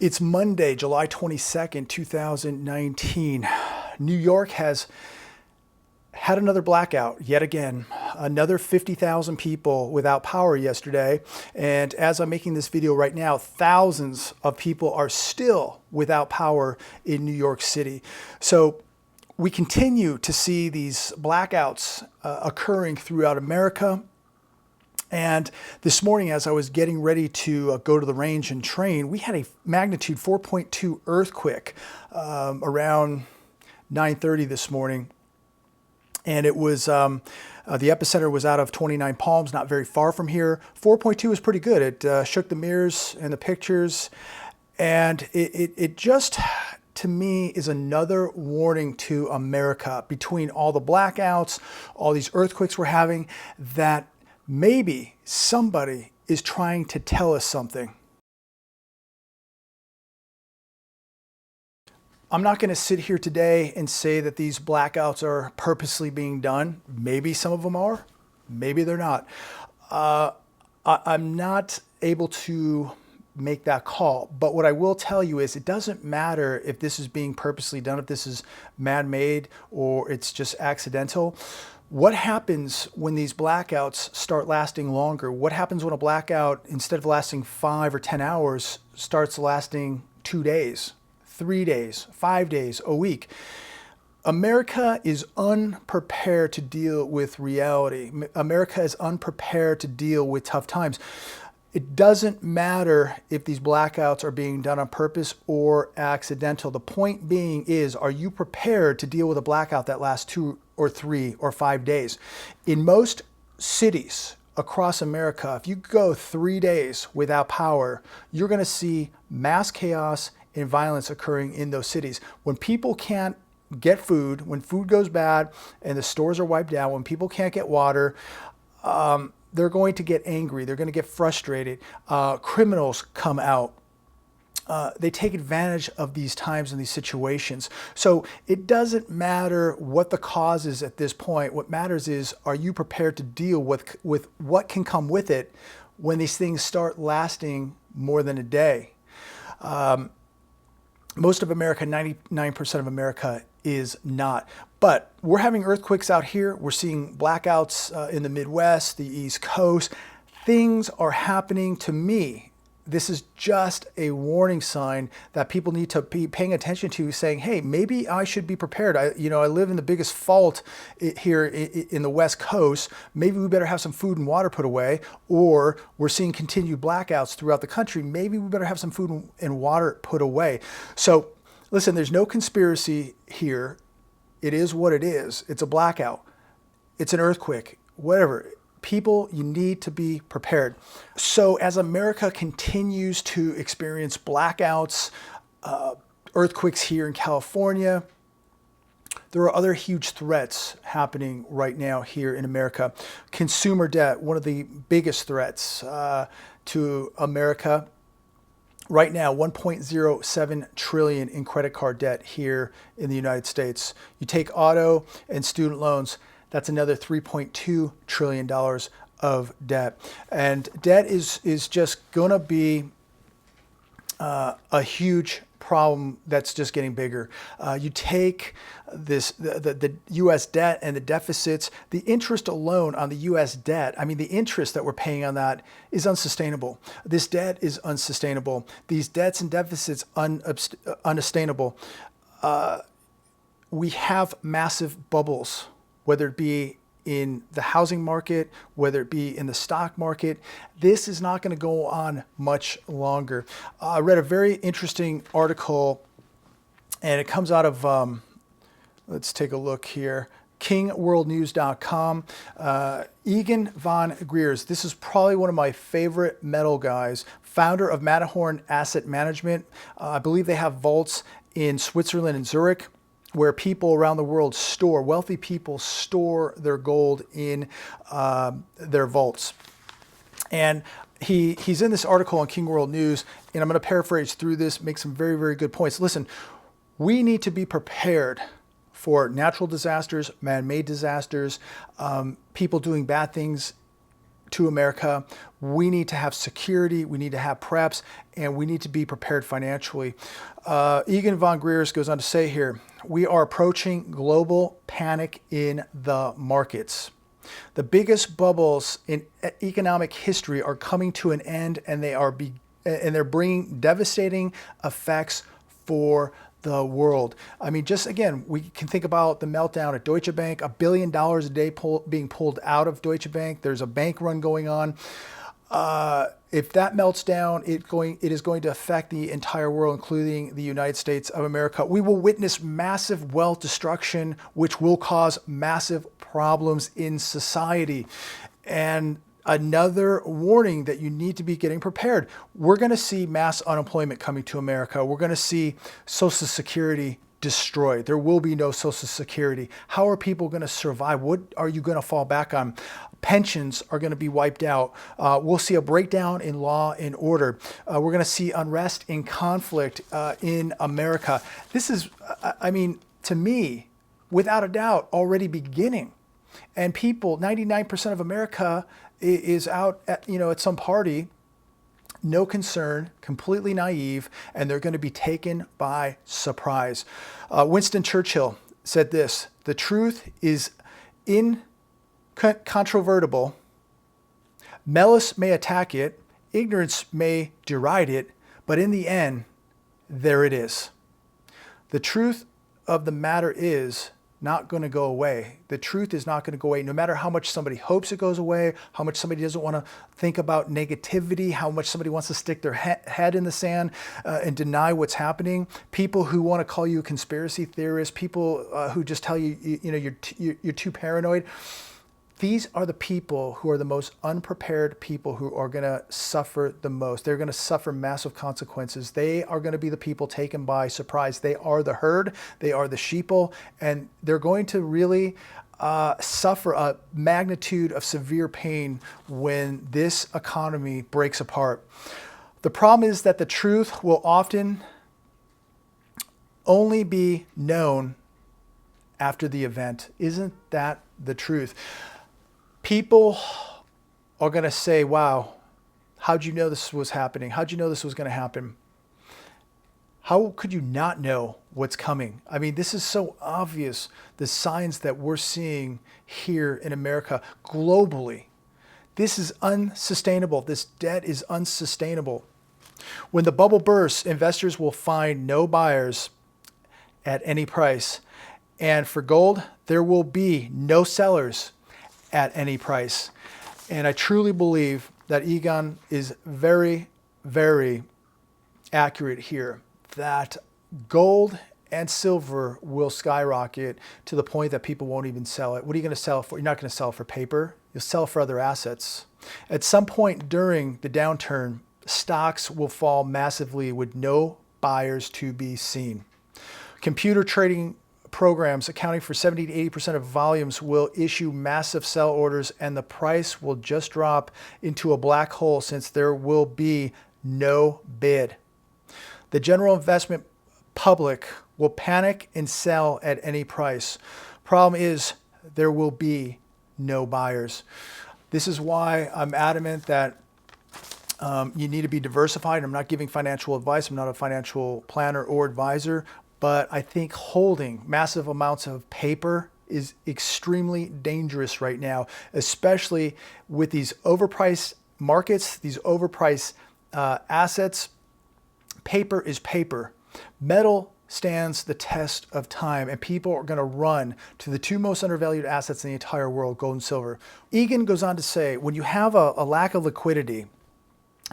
It's Monday, July 22nd, 2019. New York has had another blackout yet again. Another 50,000 people without power yesterday. And as I'm making this video right now, thousands of people are still without power in New York City. So we continue to see these blackouts occurring throughout America. And this morning, as I was getting ready to go to the range and train, we had a magnitude 4.2 earthquake around 9:30 this morning. And it was, the epicenter was out of 29 Palms, not very far from here. 4.2 is pretty good. It shook the mirrors and the pictures. And it just, to me, is another warning to America between all the blackouts, all these earthquakes we're having, that maybe somebody is trying to tell us something. I'm not going to sit here today and say that these blackouts are purposely being done. Maybe some of them are, maybe they're not. I'm not able to make that call. But what I will tell you is it doesn't matter if this is being purposely done, if this is man-made or it's just accidental. What happens when these blackouts start lasting longer? What happens when a blackout, instead of lasting 5 or 10 hours, starts lasting 2 days, 3 days, 5 days, a week? America is unprepared to deal with reality. America is unprepared to deal with tough times. It doesn't matter if these blackouts are being done on purpose or accidental. The point being is, are you prepared to deal with a blackout that lasts 2 or 3 or 5 days? In most cities across America, if you go 3 days without power, you're going to see mass chaos and violence occurring in those cities. When people can't get food, when food goes bad and the stores are wiped out, when people can't get water, they're going to get angry. They're going to get frustrated. Criminals come out. They take advantage of these times and these situations. So it doesn't matter what the cause is at this point. What matters is, are you prepared to deal with what can come with it when these things start lasting more than a day? Most of America, 99% of America, is not. But we're having earthquakes out here. We're seeing blackouts in the Midwest, the East Coast. Things are happening. To me, this is just a warning sign that people need to be paying attention to, saying, hey, maybe I should be prepared. I live in the biggest fault here in the West Coast. Maybe we better have some food and water put away. Or we're seeing continued blackouts throughout the country. Maybe we better have some food and water put away. So listen, there's no conspiracy here. It is what it is. It's a blackout. It's an earthquake, whatever. People, you need to be prepared. So as America continues to experience blackouts, earthquakes here in California, there are other huge threats happening right now here in America. Consumer debt, one of the biggest threats to America. Right now, 1.07 trillion in credit card debt here in the United States. You take auto and student loans, that's another $3.2 trillion of debt. And debt is just going to be a huge problem that's just getting bigger. You take the U.S. debt and the deficits, the interest alone on the U.S. debt, I mean, the interest that we're paying on that is unsustainable. This debt is unsustainable. These debts and deficits unsustainable. We have massive bubbles, whether it be in the housing market, whether it be in the stock market. This is not going to go on much longer. I read a very interesting article, and it comes out of, let's take a look here, kingworldnews.com. Egan von Greers, this is probably one of my favorite metal guys, founder of Matterhorn Asset Management. I believe they have vaults in Switzerland and Zurich, where people around the world store, wealthy people store their gold in their vaults. And he's in this article on King World News, and I'm going to paraphrase through this, make some very, very good points. Listen, we need to be prepared for natural disasters, man-made disasters, people doing bad things to America. We need to have security, we need to have preps, and we need to be prepared financially. Egan von Greers goes on to say here, we are approaching global panic in the markets. The biggest bubbles in economic history are coming to an end, and they're bringing devastating effects for the world. I mean, just again, we can think about the meltdown at Deutsche Bank, $1 billion a day being pulled out of Deutsche Bank. There's a bank run going on. If that melts down, it is going to affect the entire world, including the United States of America. We will witness massive wealth destruction, which will cause massive problems in society. And another warning that you need to be getting prepared. We're going to see mass unemployment coming to America. We're going to see Social Security destroyed. There will be no Social Security. How are people going to survive? What are you going to fall back on? Pensions are going to be wiped out. We'll see a breakdown in law and order. We're going to see unrest and conflict in America. This is, I mean, to me, without a doubt, already beginning. And people, 99% of America is out at, at some party, no concern, completely naive, and they're going to be taken by surprise. Winston Churchill said this, the truth is incontrovertible. Malice may attack it, ignorance may deride it, but in the end, there it is. The truth of the matter is not going to go away. The truth is not going to go away, no matter how much somebody hopes it goes away, how much somebody doesn't want to think about negativity, how much somebody wants to stick their head in the sand and deny what's happening. People who want to call you a conspiracy theorist, people who just tell you, you're too paranoid. These are the people who are the most unprepared people who are going to suffer the most. They're going to suffer massive consequences. They are going to be the people taken by surprise. They are the herd. They are the sheeple. And they're going to really suffer a magnitude of severe pain when this economy breaks apart. The problem is that the truth will often only be known after the event. Isn't that the truth? People are going to say, wow, how'd you know this was happening? How'd you know this was going to happen? How could you not know what's coming? I mean, this is so obvious, the signs that we're seeing here in America globally. This is unsustainable. This debt is unsustainable. When the bubble bursts, investors will find no buyers at any price. And for gold, there will be no sellers at any price. And I truly believe that Egan is very, very accurate here, that gold and silver will skyrocket to the point that people won't even sell it. What are you going to sell it for? You're not going to sell it for paper. You'll sell it for other assets. At some point during the downturn, stocks will fall massively with no buyers to be seen. Computer trading programs accounting for 70 to 80% of volumes will issue massive sell orders, and the price will just drop into a black hole since there will be no bid. The general investment public will panic and sell at any price. Problem is, there will be no buyers. This is why I'm adamant that you need to be diversified. I'm not giving financial advice. I'm not a financial planner or advisor. But I think holding massive amounts of paper is extremely dangerous right now, especially with these overpriced markets, these overpriced assets. Paper is paper. Metal stands the test of time, and people are going to run to the two most undervalued assets in the entire world, gold and silver. Egan goes on to say, when you have a lack of liquidity,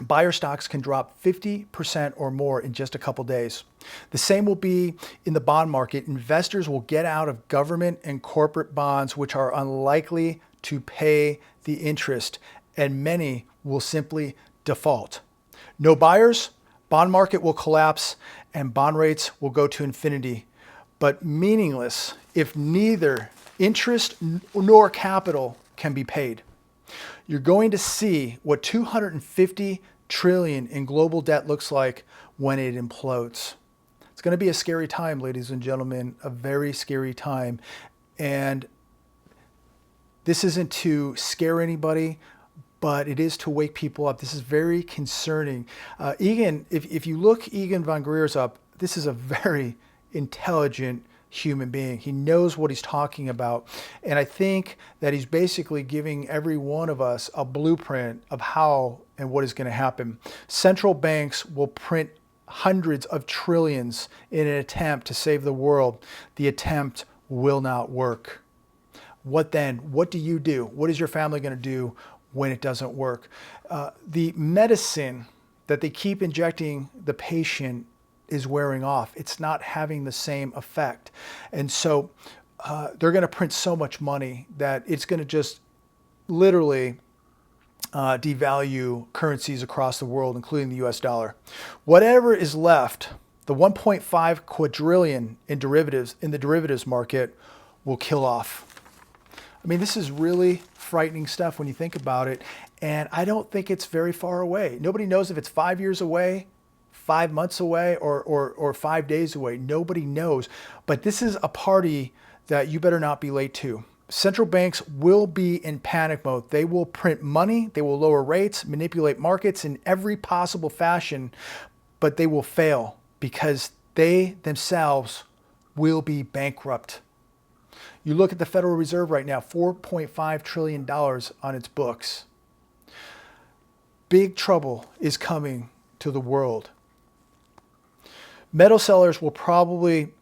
buyer stocks can drop 50% or more in just a couple days. The same will be in the bond market. Investors will get out of government and corporate bonds, which are unlikely to pay the interest, and many will simply default. No buyers, bond market will collapse, and bond rates will go to infinity, but meaningless if neither interest nor capital can be paid. You're going to see what 250 trillion in global debt looks like when it implodes. It's going to be a scary time, ladies and gentlemen, a very scary time. And this isn't to scare anybody, but it is to wake people up. This is very concerning. Egan, if you look Egan von Greer's up, this is a very intelligent human being. He knows what he's talking about. And I think that he's basically giving every one of us a blueprint of how and what is going to happen. Central banks will print hundreds of trillions in an attempt to save the world. The attempt will not work. What then? What do you do? What is your family going to do when it doesn't work? The medicine that they keep injecting the patient is wearing off. It's not having the same effect. And so they're going to print so much money that it's going to just literally devalue currencies across the world, including the US dollar. Whatever is left, the 1.5 quadrillion in derivatives in the derivatives market will kill off. I mean, this is really frightening stuff when you think about it. And I don't think it's very far away. Nobody knows if it's 5 years away, 5 months away, or 5 days away. Nobody knows. But this is a party that you better not be late to. Central banks will be in panic mode. They will print money, they will lower rates, manipulate markets in every possible fashion, but they will fail because they themselves will be bankrupt. You look at the Federal Reserve right now, $4.5 trillion on its books. Big trouble is coming to the world. Metal sellers will probably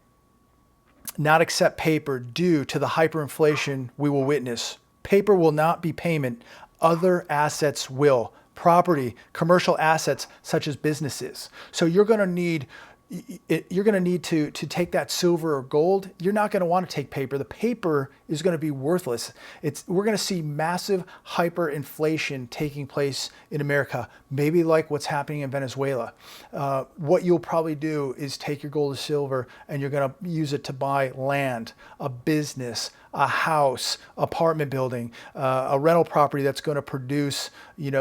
not accept paper due to the hyperinflation we will witness. Paper will not be payment. Other assets will. Property, commercial assets such as businesses. So you're going to need to take that silver or gold. You're not going to want to take paper. The paper is going to be worthless. We're going to see massive hyperinflation taking place in America, maybe like what's happening in Venezuela. What you'll probably do is take your gold or silver and you're going to use it to buy land, a business, a house, apartment building, a rental property that's going to produce,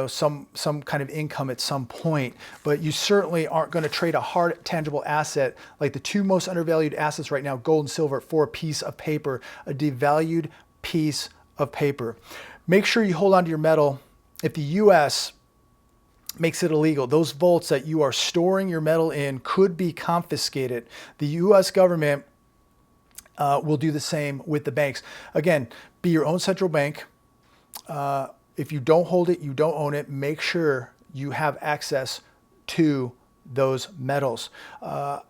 some kind of income at some point. But you certainly aren't going to trade a hard, tangible asset like the two most undervalued assets right now, gold and silver, for a piece of paper, a devalued piece of paper. Make sure you hold on to your metal. If the U.S. makes it illegal, those vaults that you are storing your metal in could be confiscated. The U.S. government will do the same with the banks. Again, be your own central bank. If you don't hold it, you don't own it. Make sure you have access to those metals.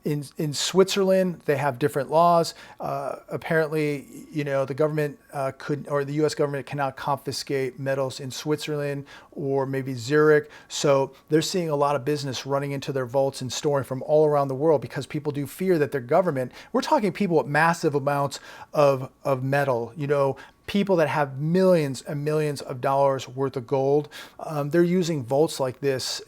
In Switzerland, they have different laws. Apparently, the government the U.S. government cannot confiscate metals in Switzerland or maybe Zurich. So they're seeing a lot of business running into their vaults and storing from all around the world because people do fear that their government, we're talking people with massive amounts of metal, people that have millions and millions of dollars worth of gold. They're using vaults like this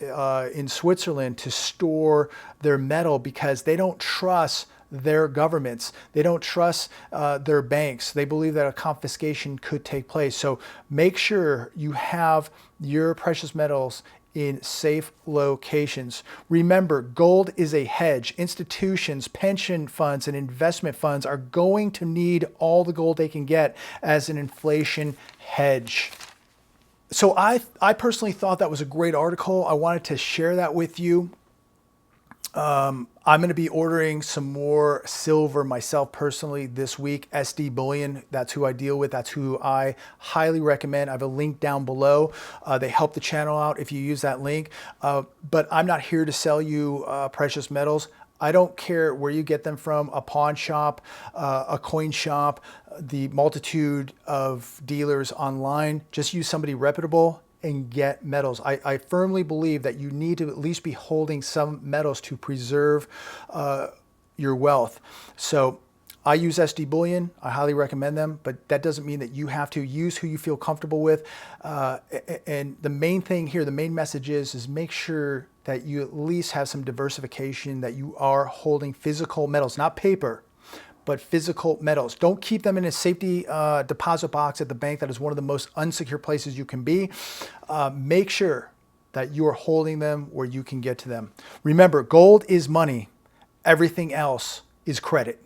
in Switzerland to store their metal because they don't trust their governments. They don't trust their banks. They believe that a confiscation could take place. So make sure you have your precious metals in safe locations. Remember, gold is a hedge. Institutions, pension funds, and investment funds are going to need all the gold they can get as an inflation hedge. So I personally thought that was a great article. I wanted to share that with you. I'm going to be ordering some more silver myself personally this week. SD Bullion, that's who I deal with. That's who I highly recommend. I have a link down below. They help the channel out if you use that link. But I'm not here to sell you precious metals. I don't care where you get them from, a pawn shop, a coin shop, the multitude of dealers online. Just use somebody reputable and get metals. I firmly believe that you need to at least be holding some metals to preserve your wealth. So I use SD Bullion. I highly recommend them, but that doesn't mean that you have to. Use who you feel comfortable with. And the main thing here, the main message is make sure that you at least have some diversification, that you are holding physical metals, not paper, but physical metals. Don't keep them in a safety deposit box at the bank. That is one of the most unsecure places you can be. Make sure that you are holding them where you can get to them. Remember, gold is money. Everything else is credit.